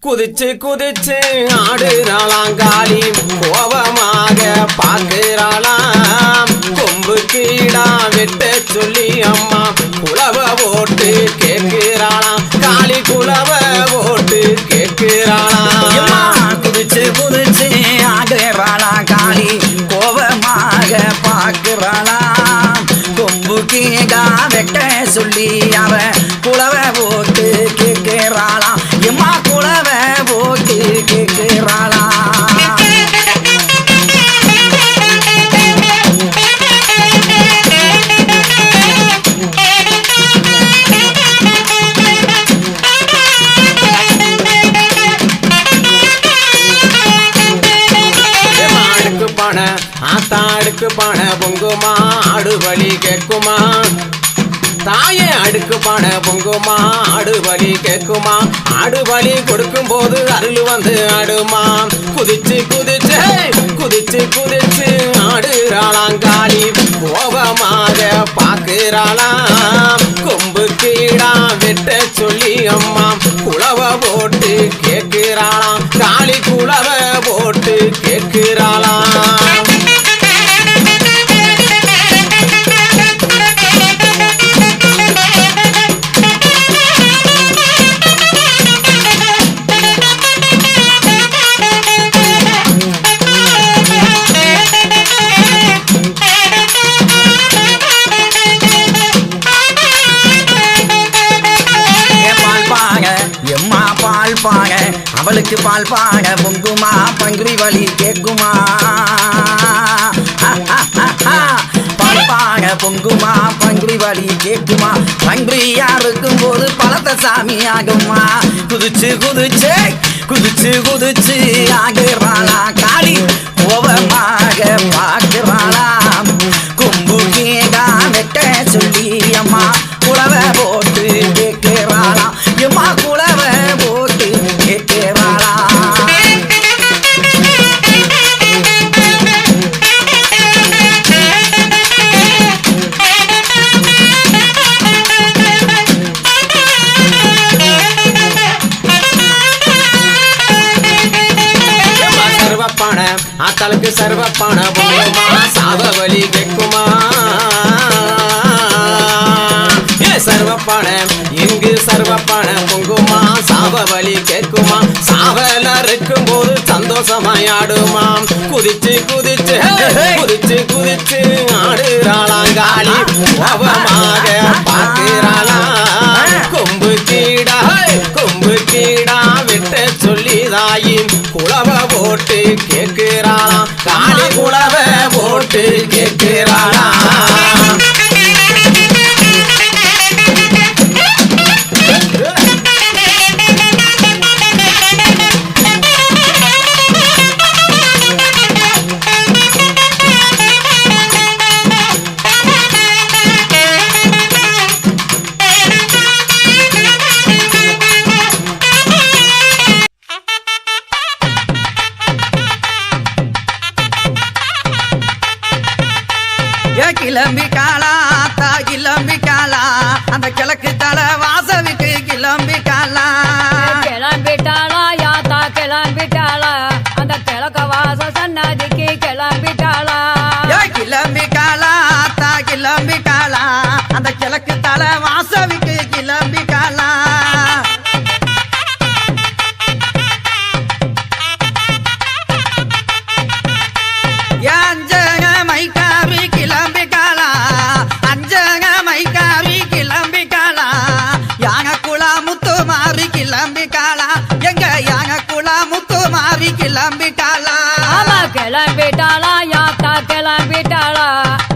குதிச்சு குதிச்சு ஆடுறாளாங்காளி கோபமாக பார்க்கிறாளாம். கொம்பு கீழா வெட்ட சொல்லி அம்மா குலவ ஓட்டு கேட்கிறாளாம். காளி குலவ ஓட்டு கேட்கிறாளாம். குதிச்சு குதிச்சு ஆடுறாளா காளி கோபமாக பார்க்கிறாளாம். கொம்பு கீழா வெட்ட சொல்லி அவ குலவ ஓட்டு கேட்கிறாளாம். எம்மா குலவ ஓட்டு கேட்கிறாளாம். ஆத்தாடுக்கு பான பொங்குமா ஆடுபலி கேட்குமா. தாயே அடுக்கு பான பொங்குமா ஆடுபலி கேட்குமா. ஆடுபலி கொடுக்கும் போது அருள் வந்து ஆடுமா. குதிச்சு குதிச்சு குதிச்சு குதிச்சு ஆடுறாளாங்காளி கோபமாக பார்க்கிறாளாம். கொம்பு கீழா வெட்ட சொல்லி அம்மா குலவ போட்டு கேட்கிறாளாம். காளி குலவ போட்டு கேட்கிறாளாம். அவளுக்கு பால் பாக பொங்குமா பங்குரி வலி கேட்குமா. பால் பாக பொங்குமா பங்குரி வலி கேட்குமா. பங்குரியா இருக்கும் போது பழத்த சாமி ஆகுமா. குதிச்சு குதிச்சு குதிச்சு குதிச்சு ஆகிறாளா காளி கோபமாக பார்க்கிறாளா. கொம்பு கேடா வெட்ட சொல்லி அம்மா குலவ போட்டு கேட்கிறாளா. எம்மா குலவ போட்டு கேட்கிறாளா. சர்வப்பான ஆத்தாளுக்கு சர்வப்பான பொங்குமா சாவவலி கேட்குமா. சர்வப்பான இங்கு சர்வப்பான பொங்குமா சாவவலி கேட்குமா. சாவல இருக்கும் போது சந்தோஷமாயாடுமாம். குதிச்சு குதிச்சு குதிச்சு குதிச்சு ஆடுறாளாங்காளி கோபமாக பார்க்கிறாளாம். கொம்பு கீடா கொம்பு கீடா விட்ட சொல்லி தாயின் குலவ போட்டு கேட்கிறாளாம். காளி குலவ போட்டு கேட்கிறாளாம். கிளம்பிக்காளா தா கிளம்பிக்காளா அந்த கிழக்கு தலை வாசவிக்கு கிளம்பிக்காளா. கிளம்பிட்டாளா யாத்தா கிளம்பிட்டாளா அந்த கிழக்க வாச சன்னதிக்கு கிளம்பிட்டாளா. கிளம்பிக்காளா தா கிளம்பிக்காளா அந்த கிழக்கு தலை வாசவிக்கு கிளம்பிக்காளா. கிளம்பிட்டாளா யாத்தா கிளம்பிட்டாளா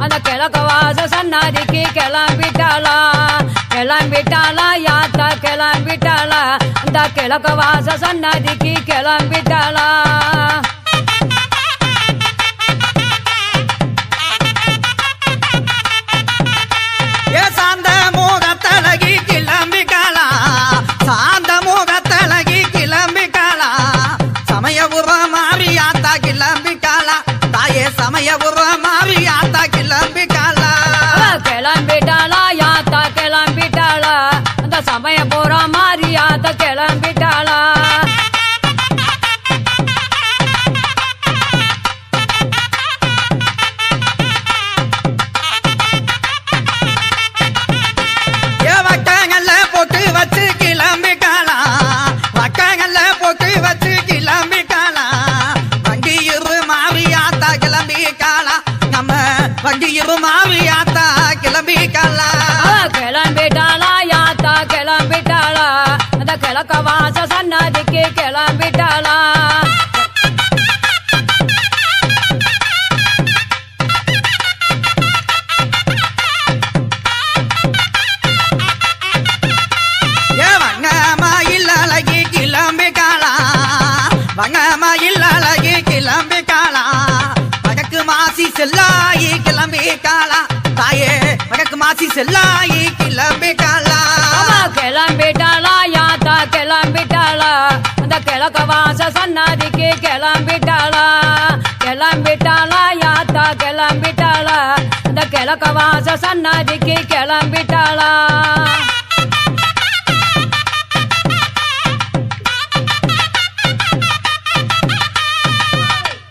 அந்த கிழக்க வாச சன்னதிக்கு கிளம்பிட்டாளா. கிளம்பிட்டாளா யாத்தா கிளம்பிட்டாளா அந்த கிழக்க வாச சன்னதிக்கு கிளம்பிட்டாளா. சாந்த மோகத்தழகி கிளம்பிக்காளா சாந்த மோகத்தழகி கிளம்பிக்காளா. சமயபுர மாரியாத்தா கிளம்பிக்காளா தாயே சமயபுர மாரியாத்தா கிளம்பிக்காளா. கிளம்பிட்டாளா யாத்தா கிளம்பிட்டாளா அந்த சமயபுர மாரியாத்தா கிளம்பிட்டாளா. மயில் அழகி கிளம்பி காளா வடக்கு மாசி செல்லாயி கிளம்பி காளா தாயே வடக்கு மாசி செல்லாயி கிளம்பி காளா கிளம்பிட்டாளா யாத்தா கிளம்பிட்டாளா அந்த கிழக்க வாச சன்னாதிக்கு கிளம்பிட்டாளா கிளம்பிட்டாளா யாத்தா கிளம்பிட்டாளா அந்த கிழக்க வாச சன்னாதிக்கு கிளம்பிட்டாளா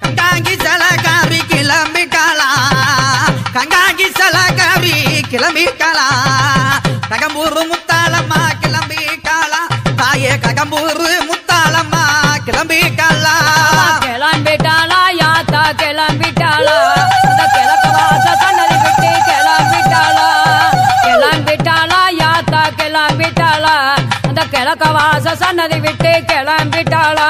கங்காங்கி சலகாரி கிளம்பி காளா கங்காங்கி சலகாரி கிளம்பி காளா ககம்பூரு முத்தாளம்மா கிளம்பி காளா தாயே ககம்பூரு முத்தாளம்மா கிளம்பி காளா கிளம்பிட்டாளா யாத்தா கிளம்பிட்டாளா அந்த கிழக்க வாச சன்னதி விட்டு கிளம்பிட்டாளா கிளம்பிட்டாளா யாத்தா கிளம்பிட்டாளா அந்த கிழக்க வாச சன்னதி விட்டு கிளம்பிட்டாளா